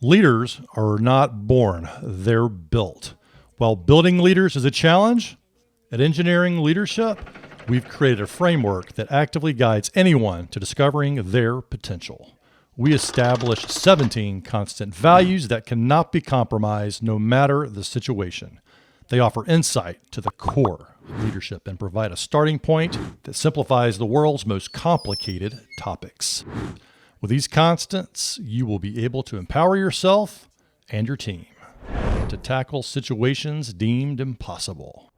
Leaders are not born, they're built. While building leaders is a challenge, at Engineering Leadership, we've created a framework that actively guides anyone to discovering their potential. We establish 17 constant values that cannot be compromised no matter the situation. They offer insight to the core of leadership and provide a starting point that simplifies the world's most complicated topics. With these constants, you will be able to empower yourself and your team to tackle situations deemed impossible.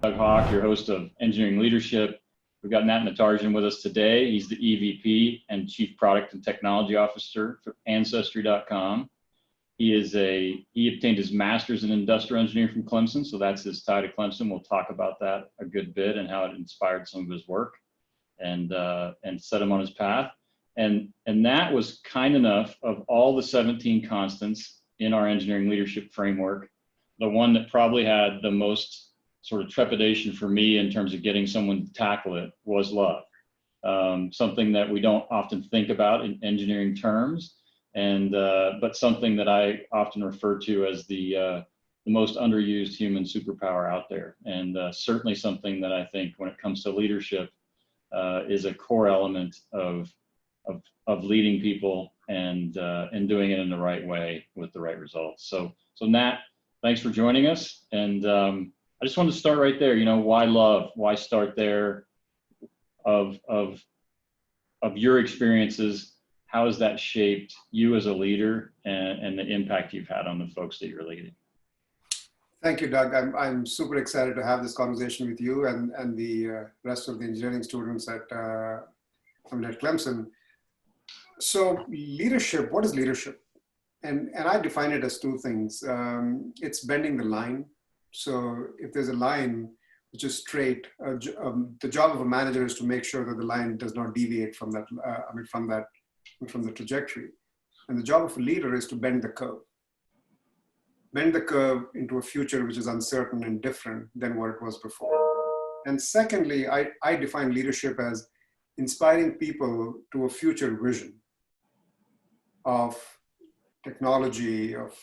Doug Hawk, your host of Engineering Leadership. We've got Nat Natarajan with us today. He's the EVP and Chief Product and Technology Officer for Ancestry.com. He obtained his master's in industrial engineering from Clemson, so that's his tie to Clemson. We'll talk about that a good bit and how it inspired some of his work and set him on his path. And Nat was kind enough, of all the 17 constants in our engineering leadership framework, the one that probably had the most sort of trepidation for me in terms of getting someone to tackle it was love. Something that we don't often think about in engineering terms, but something that I often refer to as the most underused human superpower out there, and certainly something that I think when it comes to leadership is a core element of leading people and doing it in the right way with the right results. So Nat, thanks for joining us. And I just wanted to start right there. You know, why love? Why start there? Of your experiences, how has that shaped you as a leader and the impact you've had on the folks that you're leading? Thank you, Doug. I'm super excited to have this conversation with you and the rest of the engineering students at Clemson. So leadership, what is leadership? And I define it as two things. It's bending the line. So if there's a line which is straight, the job of a manager is to make sure that the line does not deviate from that, from the trajectory. And the job of a leader is to bend the curve. Bend the curve into a future which is uncertain and different than what it was before. And secondly, I define leadership as inspiring people to a future vision of technology, of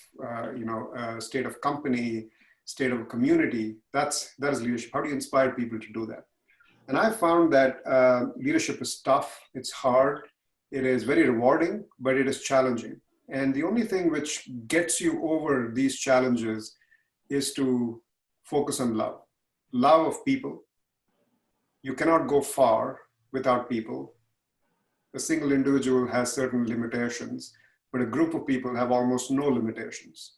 state of company, state of a community. That is leadership. How do you inspire people to do that? And I found that leadership is tough, it's hard, it is very rewarding, but it is challenging. And the only thing which gets you over these challenges is to focus on love of people. You cannot go far without people. A single individual has certain limitations, but a group of people have almost no limitations.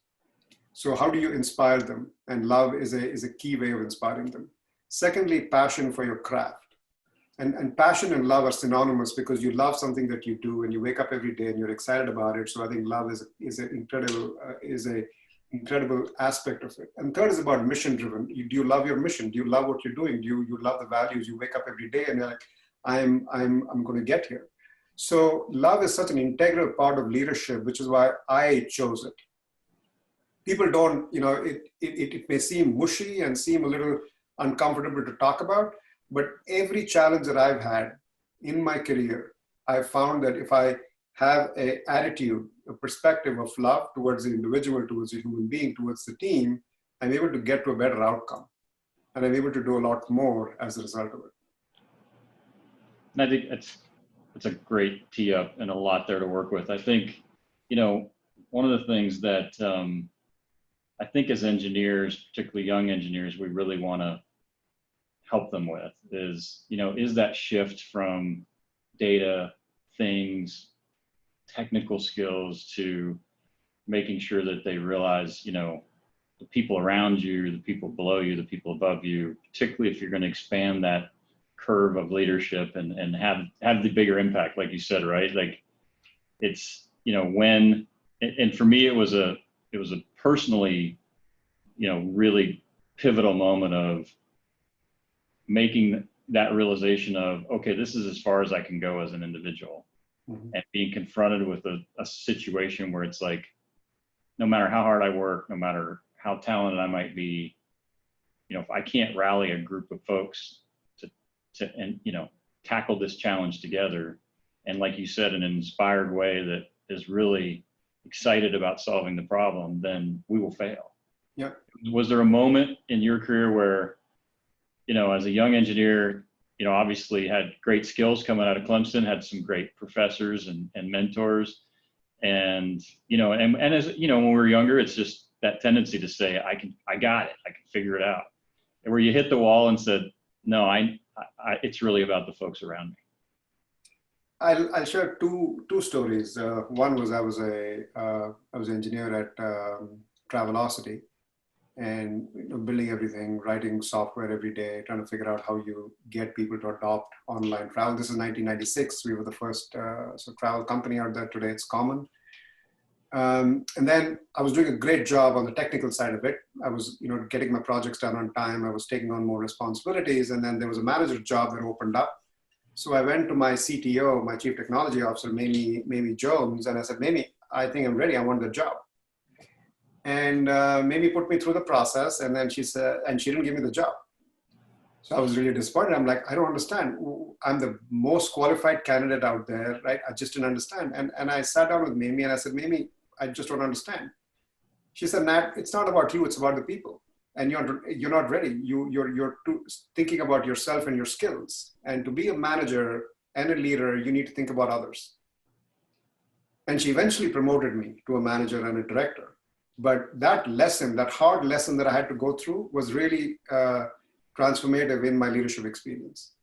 So how do you inspire them? And love is a key way of inspiring them. Secondly, passion for your craft. And passion and love are synonymous because you love something that you do and you wake up every day and you're excited about it. So I think love is an incredible aspect of it. And third is about mission driven. Do you love your mission? Do you love what you're doing? Do you love the values? You wake up every day and you're like, I'm going to get here. So love is such an integral part of leadership, which is why I chose it. People don't, it may seem mushy and seem a little uncomfortable to talk about, but every challenge that I've had in my career, I've found that if I have an attitude, a perspective of love towards the individual, towards the human being, towards the team, I'm able to get to a better outcome. And I'm able to do a lot more as a result of it. And I think it's a great tee up and a lot there to work with. I think, one of the things that I think as engineers, particularly young engineers, we really want to help them with is that shift from data, things, technical skills to making sure that they realize, the people around you, the people below you, the people above you, particularly if you're going to expand that curve of leadership and have the bigger impact, like you said, right? Like it's, and for me, it was a personally, really pivotal moment of making that realization of, okay, this is as far as I can go as an individual. Mm-hmm. And being confronted with a situation where it's like, no matter how hard I work, no matter how talented I might be, if I can't rally a group of folks to tackle this challenge together, and like you said, in an inspired way that is really excited about solving the problem, then we will fail. Yeah. Was there a moment in your career where, as a young engineer, obviously had great skills coming out of Clemson, had some great professors and mentors, and, and as, when we were younger, it's just that tendency to say, I got it, I can figure it out. And where you hit the wall and said, no, it's really about the folks around me. I'll share two stories. One was I was an engineer at Travelocity, and building everything, writing software every day, trying to figure out how you get people to adopt online travel. This is 1996. We were the first travel company out there. Today it's common. And then I was doing a great job on the technical side of it. I was, getting my projects done on time. I was taking on more responsibilities. And then there was a manager job that opened up. So I went to my CTO, my chief technology officer, Mamie Jones, and I said, Mamie, I think I'm ready. I want the job. And Mamie put me through the process, and then she said, and she didn't give me the job. So I was really disappointed. I'm like, I don't understand. I'm the most qualified candidate out there, right? I just didn't understand. And I sat down with Mamie and I said, Mamie, I just don't understand. She said, Nat, it's not about you, it's about the people. And you're not ready. You're thinking about yourself and your skills. And to be a manager and a leader, you need to think about others. And she eventually promoted me to a manager and a director. But that lesson, that hard lesson that I had to go through was really transformative in my leadership experience.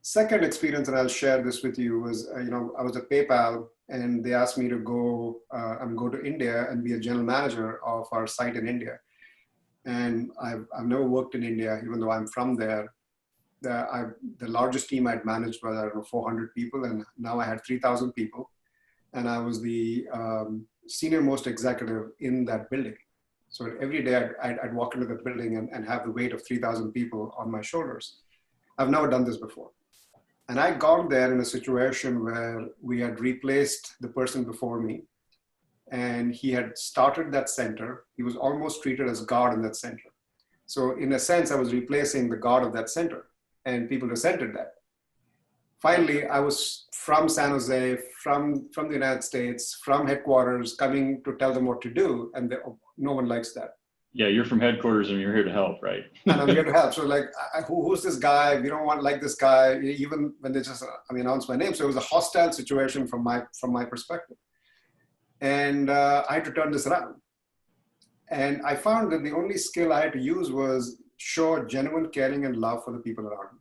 Second experience, and I'll share this with you, was, I was at PayPal and they asked me to go to India and be a general manager of our site in India. And I've never worked in India, even though I'm from there. The largest team I'd managed was, I don't know, 400 people, and now I had 3,000 people. And I was the senior most executive in that building. So every day I'd walk into the building and have the weight of 3,000 people on my shoulders. I've never done this before. And I got there in a situation where we had replaced the person before me, and he had started that center. He was almost treated as God in that center. So in a sense, I was replacing the God of that center, and people resented that. Finally, I was from San Jose, from the United States, from headquarters, coming to tell them what to do, and no one likes that. Yeah, you're from headquarters and you're here to help, right? And I'm here to help. So like, who's this guy? We don't want like this guy, even when they just announced my name. So it was a hostile situation from my perspective. And I had to turn this around. And I found that the only skill I had to use was show genuine caring and love for the people around me.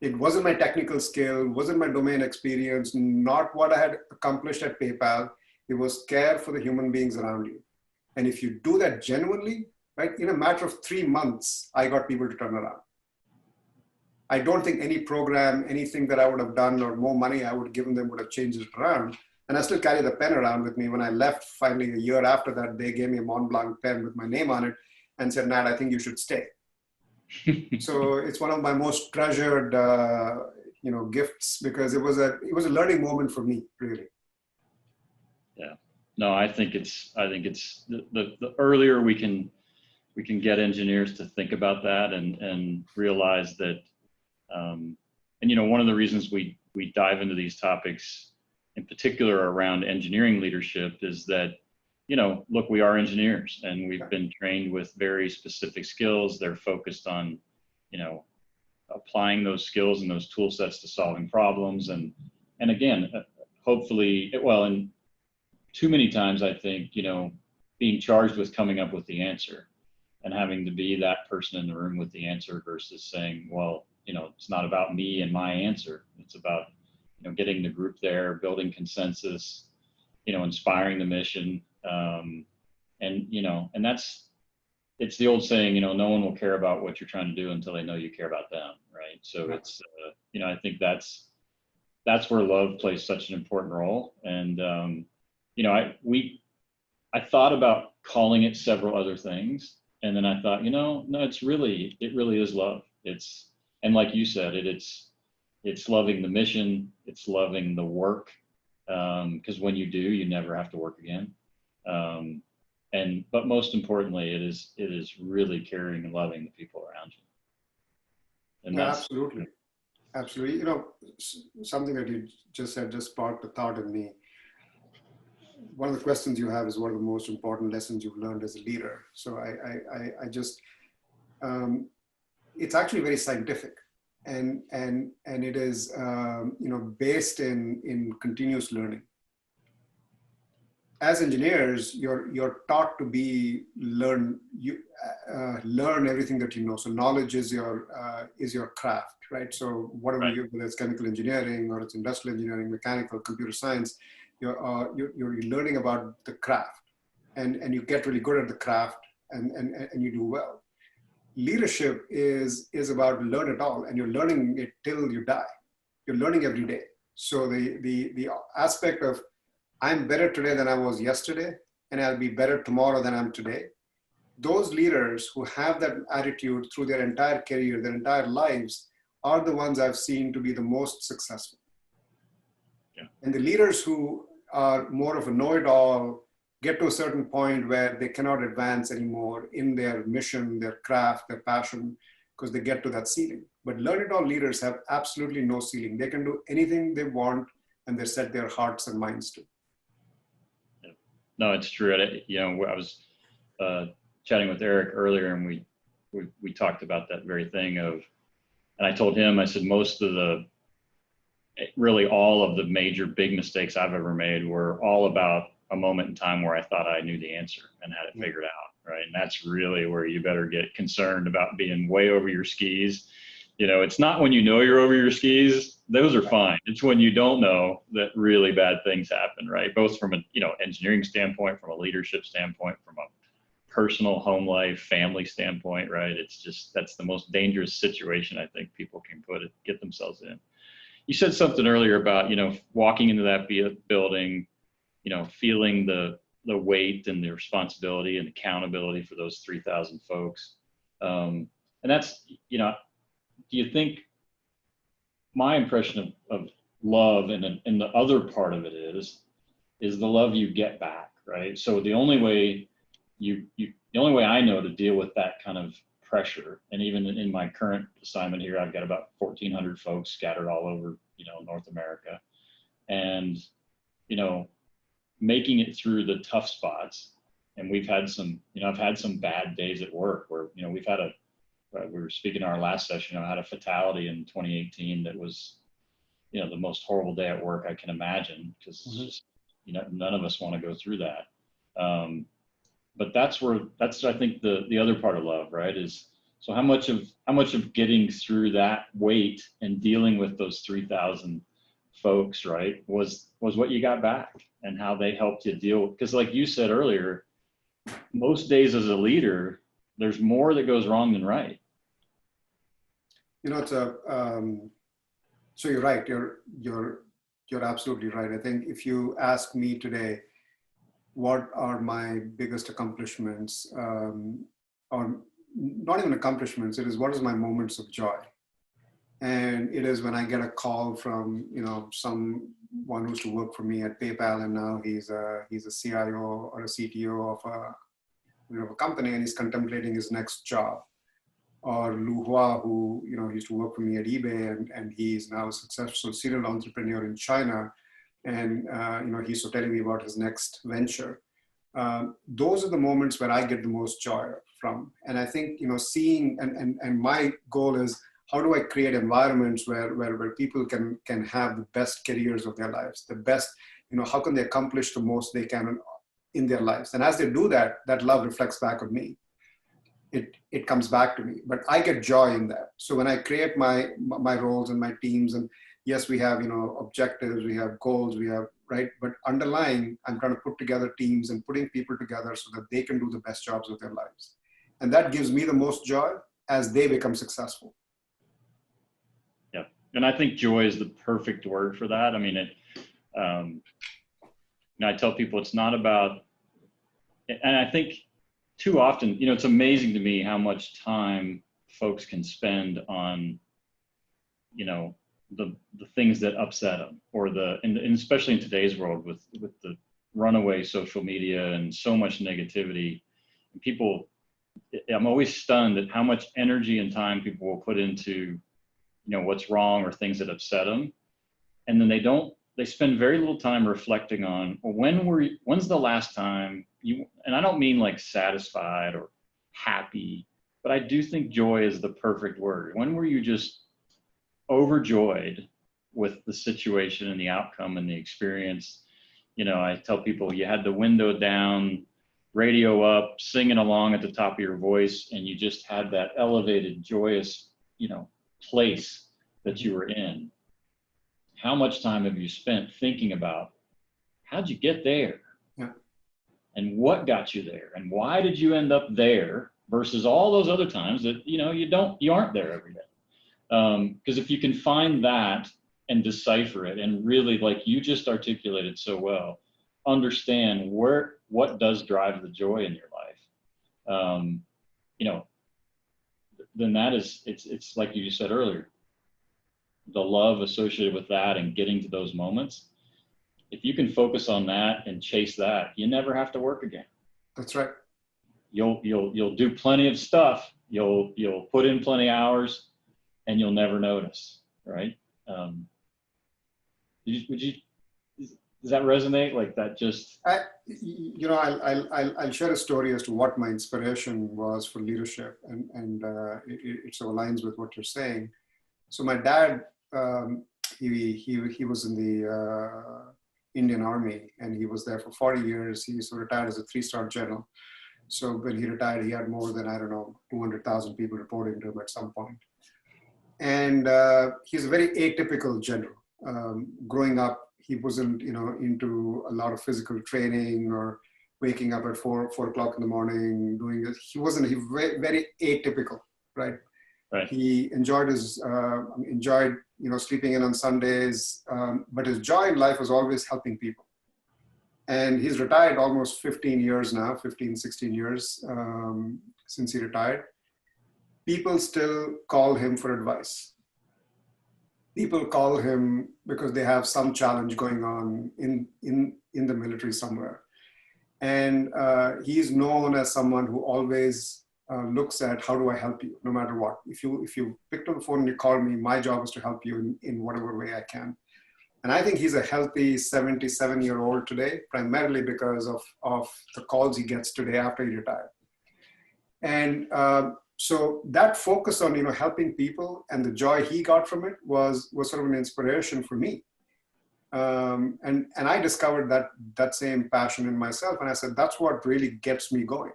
It wasn't my technical skill, wasn't my domain experience, not what I had accomplished at PayPal. It was care for the human beings around you. And if you do that genuinely, right, in a matter of 3 months, I got people to turn around. I don't think any program, anything that I would have done or more money I would have given them would have changed it around. And I still carry the pen around with me. When I left, finally, a year after that, they gave me a Mont Blanc pen with my name on it and said, Nat, I think you should stay. So it's one of my most treasured, gifts, because it was a learning moment for me, really. Yeah. No, I think it's the earlier we can get engineers to think about that and realize that, one of the reasons we dive into these topics in particular around engineering leadership is that, look, we are engineers and we've been trained with very specific skills. They're focused on, applying those skills and those tool sets to solving problems. And again, hopefully, and too many times I think, being charged with coming up with the answer and having to be that person in the room with the answer versus saying, well, it's not about me and my answer. It's about, getting the group there, building consensus, inspiring the mission. And it's the old saying, no one will care about what you're trying to do until they know you care about them. Right. So it's, I think that's where love plays such an important role. And, I thought about calling it several other things. And then I thought, no, it really is love. And like you said, it's loving the mission. It's loving the work. Because when you do, you never have to work again. But most importantly, it is really caring and loving the people around you. And absolutely. Absolutely. Something that you just said just sparked a thought in me. One of the questions you have is what are the most important lessons you've learned as a leader? So I just, it's actually very scientific, and it is, based in continuous learning. As engineers, you're taught to learn everything that you know. So knowledge is your craft, right? So whatever Right. whether it's chemical engineering or it's industrial engineering, mechanical, computer science, you're learning about the craft, and you get really good at the craft, and you do well. Leadership is about learn it all, and you're learning it till you die. You're learning every day. So the aspect of I'm better today than I was yesterday, and I'll be better tomorrow than I'm today. Those leaders who have that attitude through their entire career, their entire lives, are the ones I've seen to be the most successful. Yeah. And the leaders who are more of a know-it-all get to a certain point where they cannot advance anymore in their mission, their craft, their passion, because they get to that ceiling. But learn-it-all leaders have absolutely no ceiling. They can do anything they want, and they set their hearts and minds to. No, it's true. I was chatting with Eric earlier, and we talked about that very thing and I told him, I said, really all of the major big mistakes I've ever made were all about a moment in time where I thought I knew the answer and had it figured out, right? And that's really where you better get concerned about being way over your skis. It's not when you know you're over your skis, those are fine. It's when you don't know that really bad things happen, right? Both from a, engineering standpoint, from a leadership standpoint, from a personal home life, family standpoint, right? It's just, that's the most dangerous situation I think people can get themselves in. You said something earlier about, walking into that building, feeling the weight and the responsibility and accountability for those 3,000 folks. And that's, do you think my impression of love and the other part of it is the love you get back, right? So the only way the only way I know to deal with that kind of pressure, and even in my current assignment here, I've got about 1,400 folks scattered all over, North America, and, making it through the tough spots. And we've had some, I've had some bad days at work where, we've had we were speaking in our last session, I had a fatality in 2018 that was, the most horrible day at work I can imagine, because it's just, none of us want to go through that. But that's I think the other part of love, right? Is so how much of getting through that weight and dealing with those 3,000 folks, right, was what you got back, and how they helped you deal. Because like you said earlier, most days as a leader, there's more that goes wrong than right. It's so you're right. You're absolutely right. I think if you ask me today, what are my biggest accomplishments, or not even accomplishments, it is what is my moments of joy. And it is when I get a call from, someone who used to work for me at PayPal, and now he's a CIO or a CTO of a company, and he's contemplating his next job. Or Lu Hua, who used to work for me at eBay, and he's now a successful serial entrepreneur in China, and he's telling me about his next venture. Those are the moments where I get the most joy from. And I think seeing, and my goal is, how do I create environments where people can have the best careers of their lives, the best, how can they accomplish the most they can in their lives? And as they do that, that love reflects back on me. It comes back to me, but I get joy in that. So when I create my roles and my teams, and yes, we have, objectives, we have goals, we have, right? But underlying, I'm trying to put together teams and putting people together so that they can do the best jobs of their lives. And that gives me the most joy as they become successful. Yeah. And I think joy is the perfect word for that. I mean, I tell people it's not about, and I think too often, it's amazing to me how much time folks can spend on, the things that upset them, or and especially in today's world with the runaway social media and so much negativity. And people, I'm always stunned at how much energy and time people will put into what's wrong or things that upset them. And then they spend very little time reflecting on, well, when's the last time and I don't mean like satisfied or happy, but I do think joy is the perfect word. When were you just overjoyed with the situation and the outcome and the experience? I tell people you had the window down, radio up, singing along at the top of your voice, and you just had that elevated, joyous, place that you were in. How much time have you spent thinking about how'd you get there? Yeah. And what got you there? And why did you end up there versus all those other times that, you aren't there every day? Because if you can find that and decipher it and really, like you just articulated so well, understand what does drive the joy in your life, then that is, it's like you just said earlier, the love associated with that and getting to those moments. If you can focus on that and chase that, you never have to work again. That's right. You'll do plenty of stuff. You'll put in plenty of hours, and you'll never notice, right? Does that resonate? Like that just? I'll share a story as to what my inspiration was for leadership, and it sort of aligns with what you're saying. So my dad, he was in the Indian Army, and he was there for 40 years. He sort of retired as a 3-star general. So when he retired, he had more than, 200,000 people reporting to him at some point. And he's a very atypical general. Growing up, he wasn't, into a lot of physical training or waking up at 4 o'clock in the morning doing this. He was very atypical, right? Right. He enjoyed sleeping in on Sundays, but his joy in life was always helping people. And he's retired almost 16 years since he retired. People still call him for advice. People call him because they have some challenge going on in the military somewhere. And he's known as someone who always looks at how do I help you, no matter what. If you picked up the phone and you call me, my job is to help you in whatever way I can. And I think he's a healthy 77-year-old today, primarily because of the calls he gets today after he retired. And so that focus on helping people and the joy he got from it was sort of an inspiration for me. And I discovered that same passion in myself, and I said that's what really gets me going.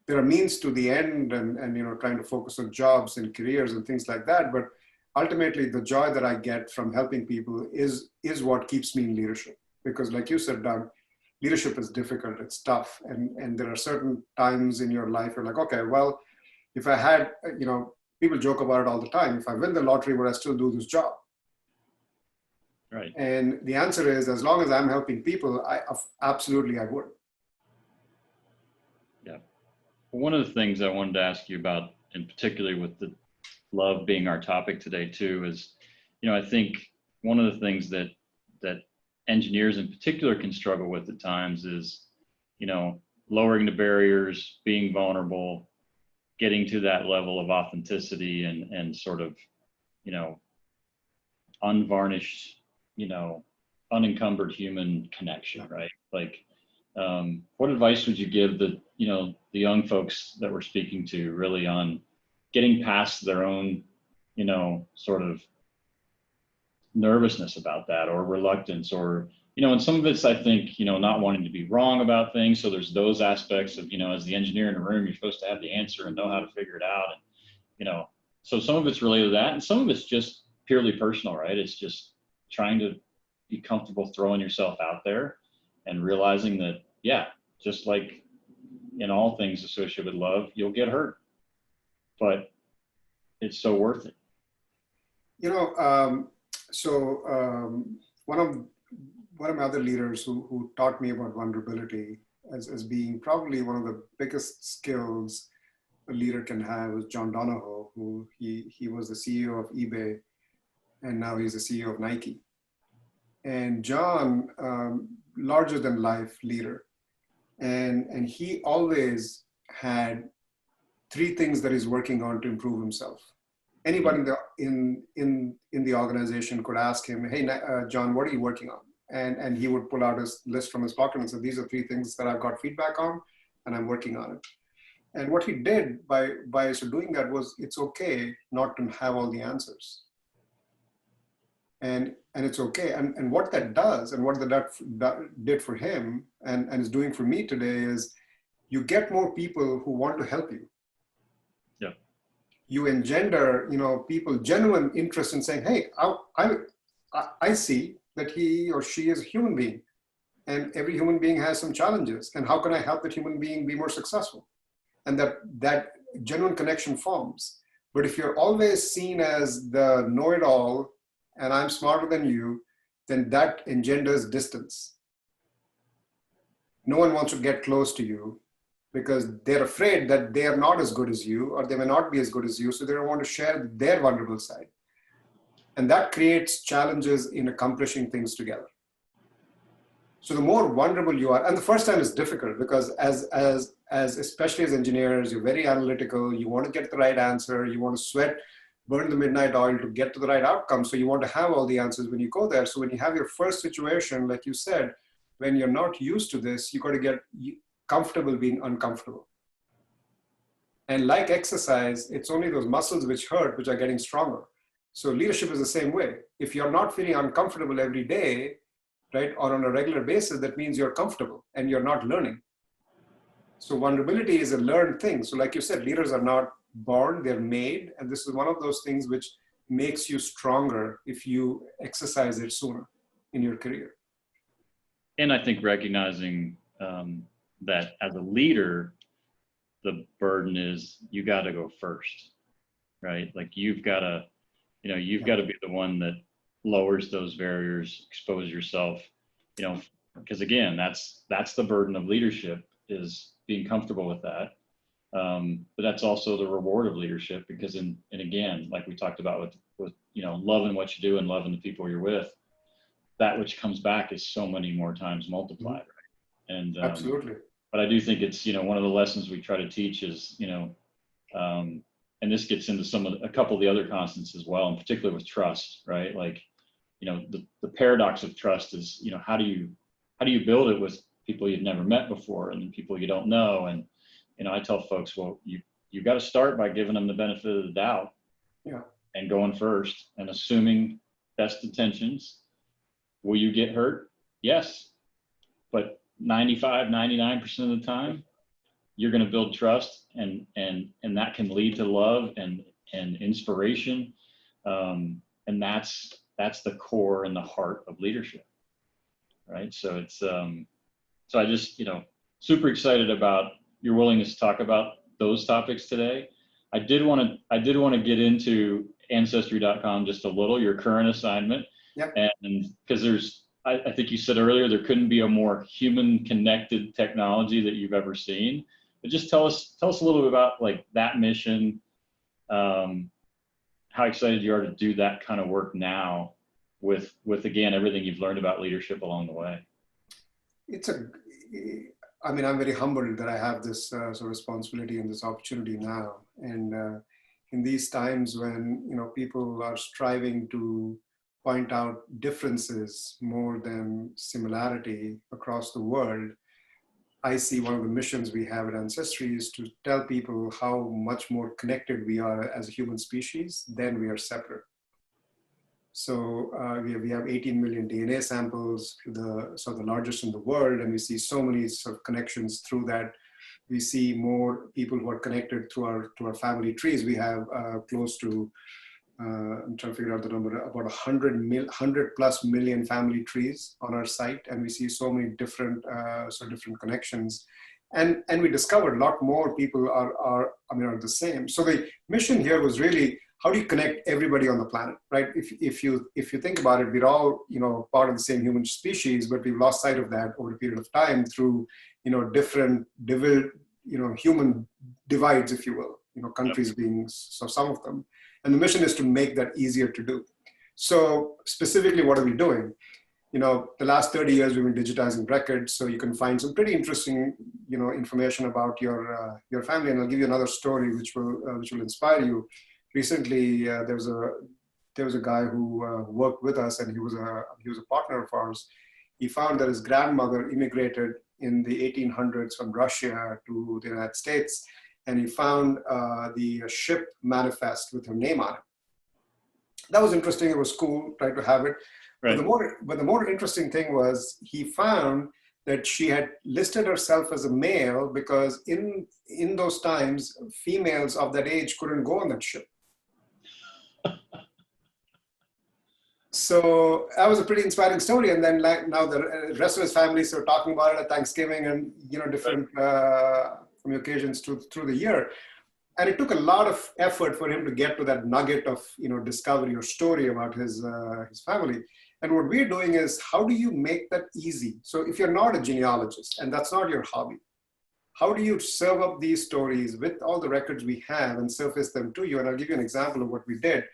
There are means to the end, and trying to focus on jobs and careers and things like that, but ultimately the joy that I get from helping people is what keeps me in leadership. Because like you said, Doug, leadership is difficult, it's tough, and there are certain times in your life you're like, okay, well, if I had, people joke about it all the time, if I win the lottery, would I still do this job? Right. And the answer is, as long as I'm helping people, absolutely I would. Yeah. Well, one of the things I wanted to ask you about, and particularly with the love being our topic today too, is, I think one of the things that engineers in particular can struggle with at times is, lowering the barriers, being vulnerable, getting to that level of authenticity and sort of, unvarnished, unencumbered human connection, right? Like, what advice would you give the young folks that we're speaking to really on getting past their own, sort of nervousness about that or reluctance or, and some of it's, I think, not wanting to be wrong about things. So there's those aspects of, as the engineer in the room, you're supposed to have the answer and know how to figure it out. And, so some of it's related to that. And some of it's just purely personal, right? It's just trying to be comfortable throwing yourself out there and realizing that, yeah, just like in all things associated with love, you'll get hurt, but it's so worth it. One of my other leaders who taught me about vulnerability as being probably one of the biggest skills a leader can have was John Donahoe, who he was the CEO of eBay, and now he's the CEO of Nike. And John, larger than life leader, and he always had 3 things that he's working on to improve himself. Anyone in the organization could ask him, "Hey, John, what are you working on?" And he would pull out his list from his pocket and say, "These are 3 things that I've got feedback on, and I'm working on it." And what he did by doing that was, it's okay not to have all the answers. And it's okay. And what that does, and what that did for him and is doing for me today, is you get more people who want to help you. Yeah. You engender, people genuine interest in saying, "Hey, I see that he or she is a human being, and every human being has some challenges. And how can I help that human being be more successful?" And that genuine connection forms. But if you're always seen as the know-it-all and I'm smarter than you, then that engenders distance. No one wants to get close to you because they're afraid that they are not as good as you, or they may not be as good as you, so they don't want to share their vulnerable side. And that creates challenges in accomplishing things together. So the more vulnerable you are, and the first time is difficult because as especially as engineers, you're very analytical, you want to get the right answer, you want to sweat, burn the midnight oil to get to the right outcome. So you want to have all the answers when you go there. So when you have your first situation, like you said, when you're not used to this, you got to get comfortable being uncomfortable. And like exercise, it's only those muscles which hurt, which are getting stronger. So leadership is the same way. If you're not feeling uncomfortable every day, right, or on a regular basis, that means you're comfortable and you're not learning. So vulnerability is a learned thing. So like you said, leaders are not born, they're made. And this is one of those things which makes you stronger if you exercise it sooner in your career. And I think recognizing that as a leader, the burden is you got to go first, right? Like you've got to be the one that lowers those barriers, expose yourself, because again, that's the burden of leadership, is being comfortable with that. But that's also the reward of leadership, because and again, like we talked about with loving what you do and loving the people you're with, that which comes back is so many more times multiplied, right? And absolutely. But I do think it's one of the lessons we try to teach is and this gets into a couple of the other constants as well, and particularly with trust, right? Like the paradox of trust is how do you build it with people you've never met before and people you don't know. And I tell folks, well, you got to start by giving them the benefit of the doubt, and going first and assuming best intentions. Will you get hurt? Yes, but 99% of the time you're going to build trust, and that can lead to love and inspiration, and that's the core and the heart of leadership, right? So it's so I just super excited about your willingness to talk about those topics today. I did want to get into Ancestry.com just a little, your current assignment. Yep. And because I think you said earlier, there couldn't be a more human connected technology that you've ever seen. But just tell us a little bit about like that mission, how excited you are to do that kind of work now with again, everything you've learned about leadership along the way. I'm very humbled that I have this sort of responsibility and this opportunity now. And in these times when, people are striving to point out differences more than similarity across the world, I see one of the missions we have at Ancestry is to tell people how much more connected we are as a human species than we are separate. So we have 18 million DNA samples, the largest in the world, and we see so many sort of connections through that. We see more people who are connected through our family trees. We have close to, I'm trying to figure out the number, about 100 plus million family trees on our site, and we see so many different different connections. And we discovered a lot more people are the same. So the mission here was really, how do you connect everybody on the planet, right? If you think about it, we're all part of the same human species, but we've lost sight of that over a period of time through different human divides, if you will. Countries being some of them, and the mission is to make that easier to do. So specifically, what are we doing? The last 30 years we've been digitizing records, so you can find some pretty interesting information about your family. And I'll give you another story which will inspire you. recently there was a guy who worked with us, and he was a partner of ours. He found that his grandmother immigrated in the 1800s from Russia to the United States, and he found the ship manifest with her name on it. That was interesting. It was cool, tried to have it. Right. But the more interesting thing was he found that she had listed herself as a male because in those times, females of that age couldn't go on that ship. So that was a pretty inspiring story. And then now the rest of his family started talking about it at Thanksgiving and different occasions through the year. And it took a lot of effort for him to get to that nugget of discovery or story about his family. And what we're doing is, how do you make that easy? So if you're not a genealogist and that's not your hobby, how do you serve up these stories with all the records we have and surface them to you? And I'll give you an example of what we did.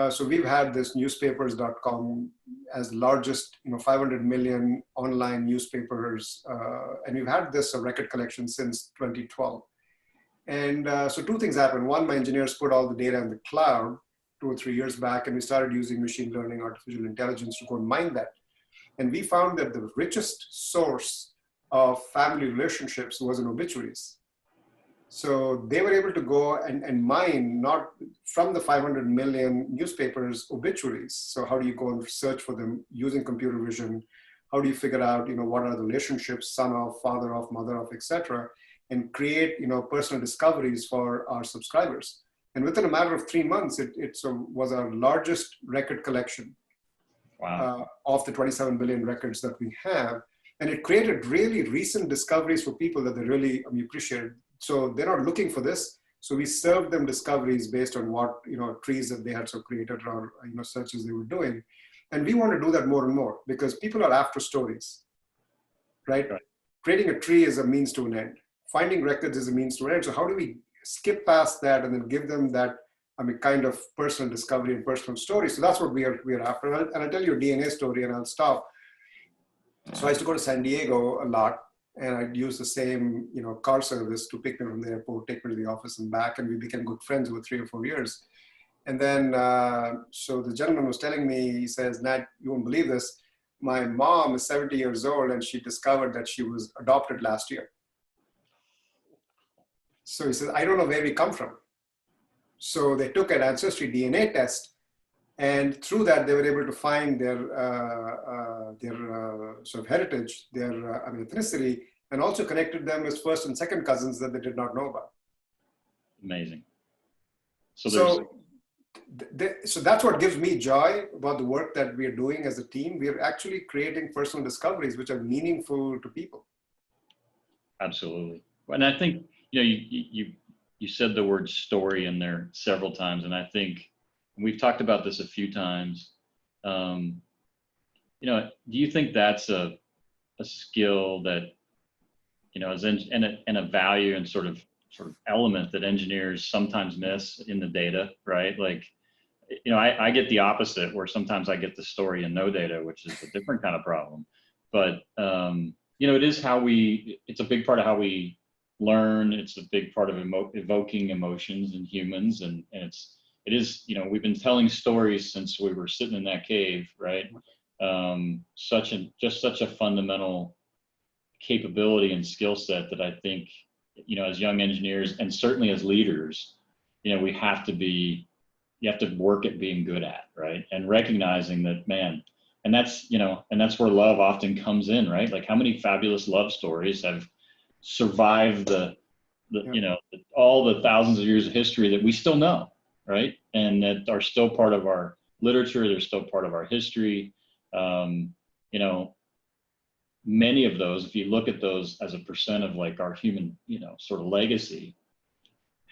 So we've had this newspapers.com as largest 500 million online newspapers. And we've had this record collection since 2012. And so two things happened. One, my engineers put all the data in the cloud 2 or 3 years back, and we started using machine learning, artificial intelligence to go and mine that. And we found that the richest source of family relationships was in obituaries. So they were able to go and mine, not from the 500 million newspapers, obituaries. So how do you go and search for them using computer vision? How do you figure out, what are the relationships, son of, father of, mother of, etc., and create, personal discoveries for our subscribers. And within a matter of 3 months, it was our largest record collection. Wow. Of the 27 billion records that we have. And it created really recent discoveries for people that they really appreciated. So they're not looking for this. So we served them discoveries based on what, trees that they had created or, searches they were doing. And we want to do that more and more because people are after stories, right? Creating a tree is a means to an end. Finding records is a means to an end. So how do we skip past that and then give them that, kind of personal discovery and personal story? So that's what we are after. And I'll tell you a DNA story and I'll stop. So I used to go to San Diego a lot, and I'd use the same, car service to pick me from the airport, take me to the office and back, and we became good friends over 3 or 4 years. And then, so the gentleman was telling me, he says, Nat, you won't believe this. My mom is 70 years old, and she discovered that she was adopted last year. So he says, I don't know where we come from. So they took an ancestry DNA test, and through that, they were able to find their sort of heritage, their ethnicity, and also connected them with first and second cousins that they did not know about. Amazing. So that's what gives me joy about the work that we are doing as a team. We are actually creating personal discoveries which are meaningful to people. Absolutely. And I think, you said the word story in there several times, and I think we've talked about this a few times. Do you think that's a skill that, and a value and sort of element that engineers sometimes miss in the data, right? Like, I get the opposite, where sometimes I get the story and no data, which is a different kind of problem. But, it is it's a big part of how we learn. It's a big part of evoking emotions in humans. And it is, we've been telling stories since we were sitting in that cave, right? Such a fundamental capability and skill set that I think, as young engineers and certainly as leaders, you have to work at being good at, right? And recognizing that, man, and that's where love often comes in, right? Like, how many fabulous love stories have survived all the thousands of years of history that we still know, right? And that are still part of our literature. They're still part of our history. Many of those, if you look at those as a percent of like our human, sort of legacy,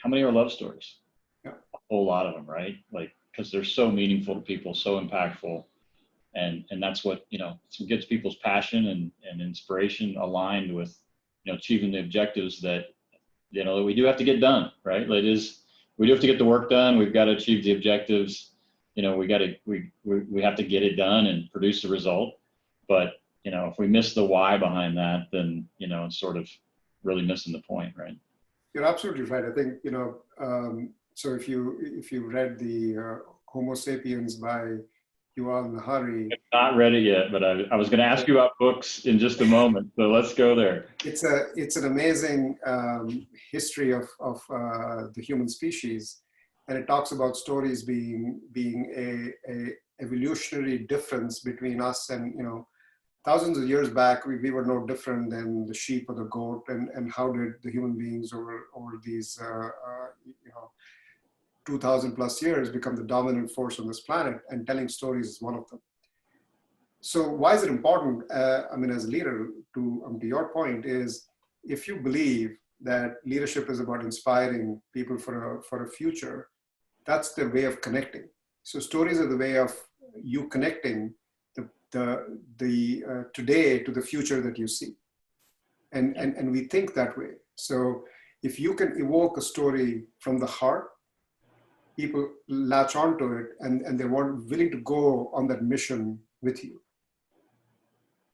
how many are love stories? Yeah. A whole lot of them, right? Like, because they're so meaningful to people, so impactful. And that's what, gets people's passion and inspiration aligned with, achieving the objectives that, that we do have to get done, right? We do have to get the work done. We've got to achieve the objectives. We have to get it done and produce the result. But, if we miss the why behind that, then, it's sort of really missing the point, right? You're absolutely right. I think, So if you read the Homo Sapiens by Yuval Nahari, Not read it yet, but I was going to ask you about books in just a moment. So let's go there. it's an amazing history of the human species, and it talks about stories being a evolutionary difference between us and, you know, thousands of years back, we were no different than the sheep or the goat, and how did the human beings over these, 2000 plus years become the dominant force on this planet, and telling stories is one of them. So why is it important, I mean, as a leader, to your point, is if you believe that leadership is about inspiring people for a future, that's their way of connecting. So stories are the way of you connecting the today to the future that you see. And we think that way. So if you can evoke a story from the heart, people latch onto it, and they're willing to go on that mission with you.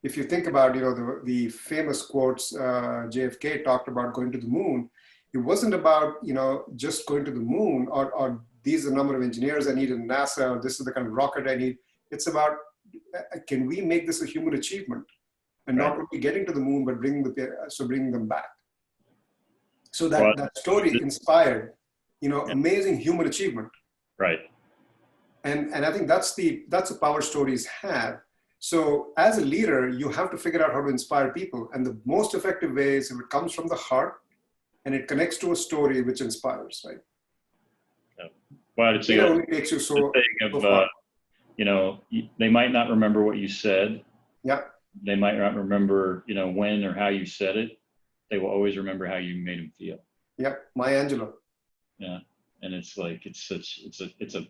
If you think about, you know, the famous quotes, JFK talked about going to the moon. It wasn't about, you know, just going to the moon, or these are the number of engineers I need in NASA, or this is the kind of rocket I need. It's about, can we make this a human achievement? And not only getting to the moon, but bringing them back. So that story inspired, you know, amazing human achievement. Right. And I think that's the power stories have. So as a leader, you have to figure out how to inspire people. And the most effective way is if it comes from the heart and it connects to a story which inspires, right? Yeah. Well, it's it only takes you so far. You know, they might not remember what you said. Yeah. They might not remember, you know, when or how you said it. They will always remember how you made them feel. Yep. Maya Angelou. Yeah. And it's like, it's a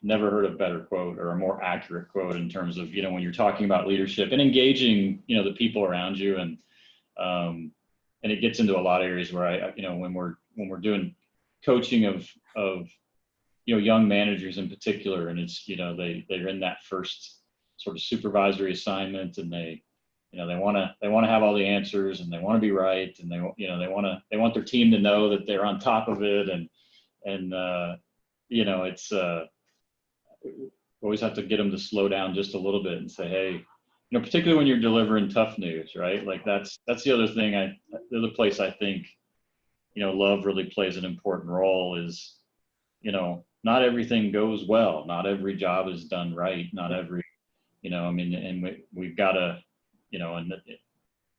never heard a better quote or a more accurate quote in terms of, you know, when you're talking about leadership and engaging, you know, the people around you. And it gets into a lot of areas where you know, when we're doing coaching of, you know, young managers in particular, and it's, you know, they're in that first sort of supervisory assignment, and they want to have all the answers, and they want to be right, and they want their team to know that they're on top of it, and you know, it's always have to get them to slow down just a little bit and say, hey, you know, particularly when you're delivering tough news, right? Like that's the other thing. The other place I think, you know, love really plays an important role is, you know, not everything goes well. Not every job is done right. Not every, you know, I mean, and we've got to, you know, and,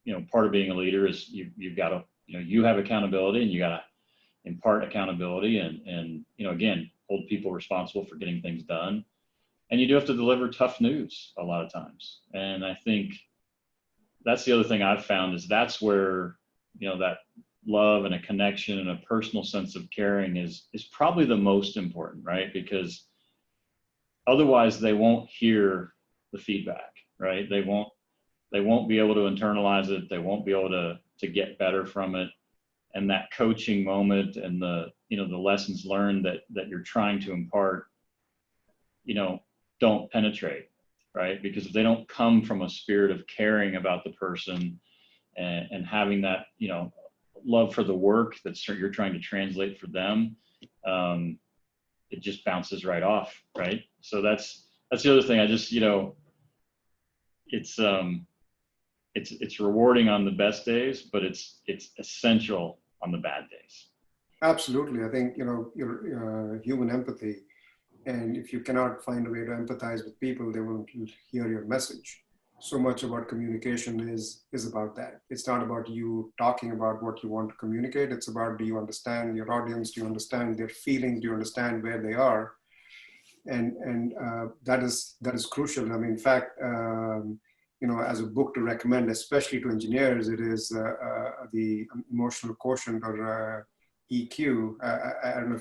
you know, part of being a leader is you've got to, you know, you have accountability, and you got to impart accountability, and, you know, again, hold people responsible for getting things done. And you do have to deliver tough news a lot of times. And I think that's the other thing I've found is that's where, you know, that love and a connection and a personal sense of caring is probably the most important, right? Because otherwise they won't hear the feedback, right? They won't be able to internalize it. They won't be able to get better from it. And that coaching moment and the, you know, the lessons learned that you're trying to impart, you know, don't penetrate, right? Because if they don't come from a spirit of caring about the person and having that, you know, love for the work that you're trying to translate for them, it just bounces right off, right? So that's the other thing. I just, you know, it's rewarding on the best days, but it's essential on the bad days. Absolutely. I think, you know, your human empathy, and if you cannot find a way to empathize with people, they won't hear your message. So much about communication is about that. It's not about you talking about what you want to communicate. It's about, do you understand your audience? Do you understand their feelings? Do you understand where they are? And that is crucial. I mean, in fact, you know, as a book to recommend, especially to engineers, it is the Emotional Quotient, or EQ. I don't know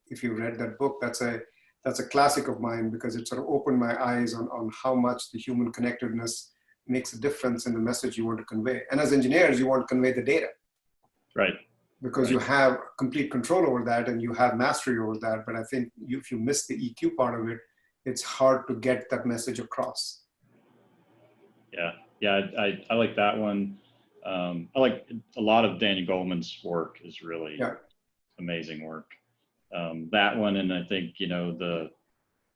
if you read that book. That's a classic of mine, because it sort of opened my eyes on how much the human connectedness makes a difference in the message you want to convey. And as engineers, you want to convey the data. Right. Because you have complete control over that, and you have mastery over that. But I think if you miss the EQ part of it, it's hard to get that message across. Yeah, I like that one. I like a lot of Danny Goleman's work is really amazing work. that one, and I think, you know,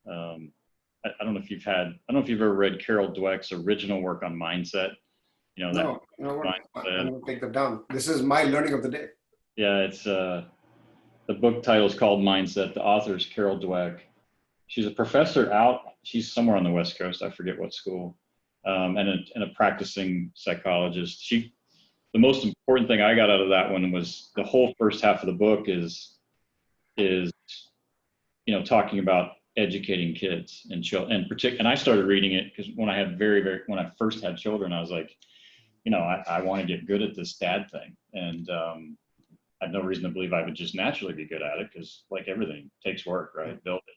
I don't know if I don't know if you've ever read Carol Dweck's original work on mindset. You know, that No, you know what? I'm mindset. going to take that down. This is my learning of the day. Yeah, it's the book title is called Mindset. The author is Carol Dweck. She's a professor she's somewhere on the West Coast. I forget what school, and a practicing psychologist. The most important thing I got out of that one was the whole first half of the book is you know, talking about educating kids and children, and I started reading it because when I first had children, I was like, you know, I want to get good at this dad thing, and I had no reason to believe I would just naturally be good at it, because like everything takes work, right? Build it.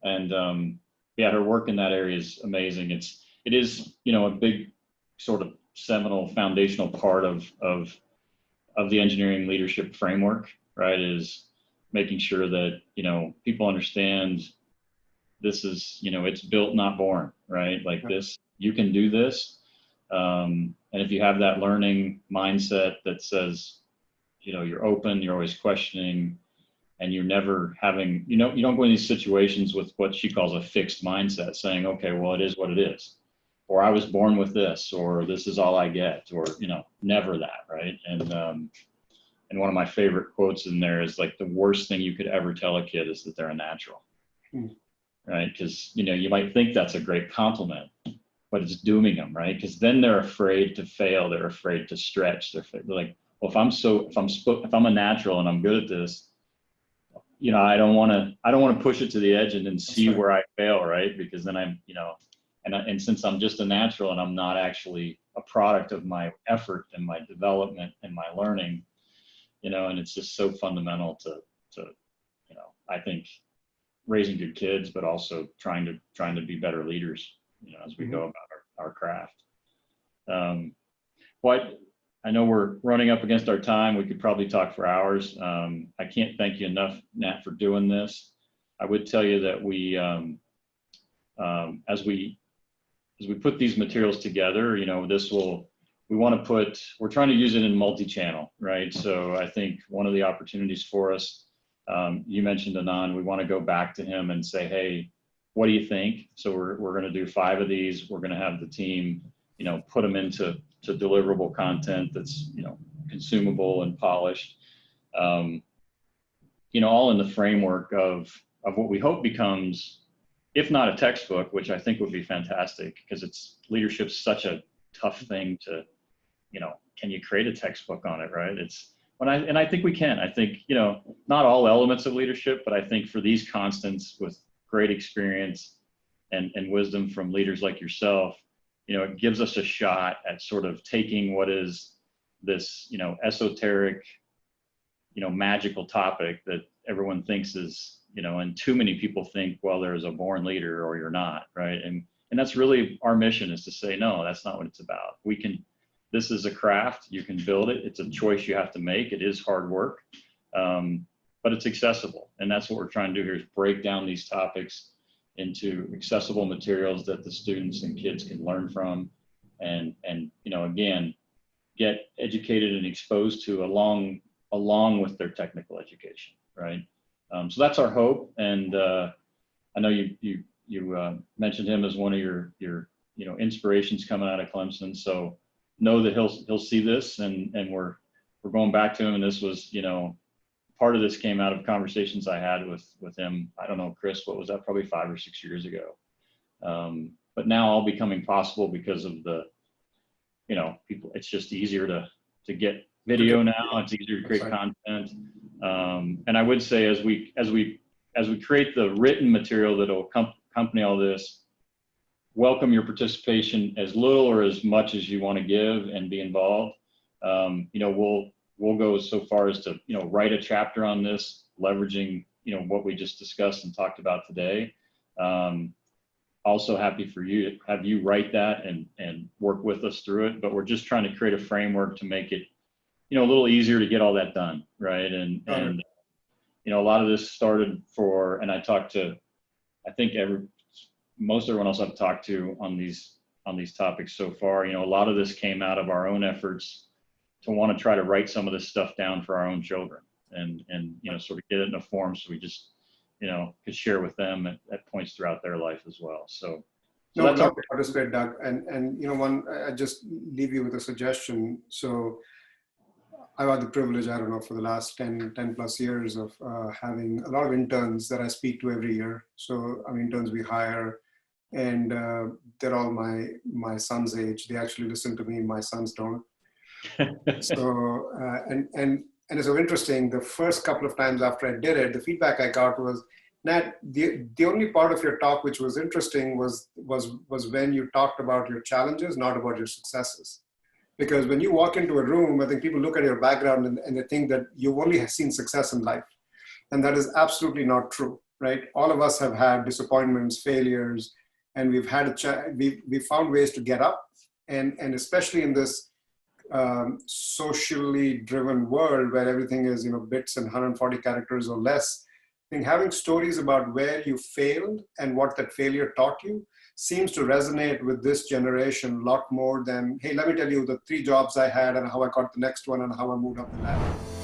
And yeah, her work in that area is amazing. It is, you know, a big sort of seminal foundational part of the engineering leadership framework, right? Is making sure that, you know, people understand this is, you know, it's built, not born, right? Like this, you can do this. And if you have that learning mindset that says, you know, you're open, you're always questioning, and you're never having, you know, you don't go in these situations with what she calls a fixed mindset, saying, okay, well, it is what it is, or I was born with this, or this is all I get, or, you know, never that, right? And one of my favorite quotes in there is like, the worst thing you could ever tell a kid is that they're a natural, right? Because, you know, you might think that's a great compliment, but it's dooming them, right? Because then they're afraid to fail, they're afraid to stretch, they're like, well, if I'm a natural and I'm good at this, you know, I don't want to push it to the edge and then see where I fail, right? Because then I'm, you know, and since I'm just a natural and I'm not actually a product of my effort and my development and my learning, you know, and it's just so fundamental to, you know, I think raising good kids, but also trying to be better leaders, you know, as we go about our craft. Well, I know we're running up against our time. We could probably talk for hours. I can't thank you enough, Nat, for doing this. I would tell you that as we put these materials together, you know, we're trying to use it in multi-channel, right? So I think one of the opportunities for us, you mentioned Anand, we want to go back to him and say, hey, what do you think? So we're going to do 5 of these. We're going to have the team, you know, put them into deliverable content that's, you know, consumable and polished, you know, all in the framework of what we hope becomes, if not a textbook, which I think would be fantastic, because leadership's such a tough thing to, you know, can you create a textbook on it, right? I think we can. I think, you know, not all elements of leadership, but I think for these constants with great experience and wisdom from leaders like yourself, you know, it gives us a shot at sort of taking what is this, you know, esoteric, you know, magical topic that everyone thinks is, you know, and too many people think, well, there's a born leader or you're not, right? And that's really our mission, is to say, no, that's not what it's about. This is a craft, you can build it. It's a choice you have to make. It is hard work, but it's accessible. And that's what we're trying to do here, is break down these topics into accessible materials that the students and kids can learn from, and you know, again, get educated and exposed to along with their technical education, right? So that's our hope. And I know you mentioned him as one of your you know, inspirations coming out of Clemson. So know that he'll see this, and we're going back to him. And this was, you know, part of this came out of conversations I had with him. I don't know, Chris, what was that? Probably 5 or 6 years ago. But now all becoming possible because of the, you know, people. It's just easier to get video now. It's easier to create content. And I would say, as we create the written material that will accompany all this, welcome your participation, as little or as much as you want to give and be involved. You know, we'll go so far as to, you know, write a chapter on this, leveraging, you know, what we just discussed and talked about today. Also happy for you to have you write that and work with us through it. But we're just trying to create a framework to make it, you know, a little easier to get all that done, right? And you know, a lot of this started and I talked to, I think most everyone else I've talked to on these topics so far, you know, a lot of this came out of our own efforts to want to try to write some of this stuff down for our own children, and sort of get it in a form so we just could share with them at points throughout their life as well. So No, that's love to participate, Doug. And I just leave you with a suggestion. So I've had the privilege, I don't know, for the last 10 plus years of having a lot of interns that I speak to every year. So interns we hire, and they're all my son's age. They actually listen to me. My sons don't. So and it's so interesting. The first couple of times after I did it, the feedback I got was, Nat, the only part of your talk which was interesting was when you talked about your challenges, not about your successes. Because when you walk into a room, I think people look at your background and they think that you've only seen success in life. And that is absolutely not true, right? All of us have had disappointments, failures, and we've had we found ways to get up. And especially in this socially driven world where everything is, bits and 140 characters or less, I think having stories about where you failed and what that failure taught you seems to resonate with this generation a lot more than, hey, let me tell you the 3 jobs I had and how I got the next one and how I moved up the ladder.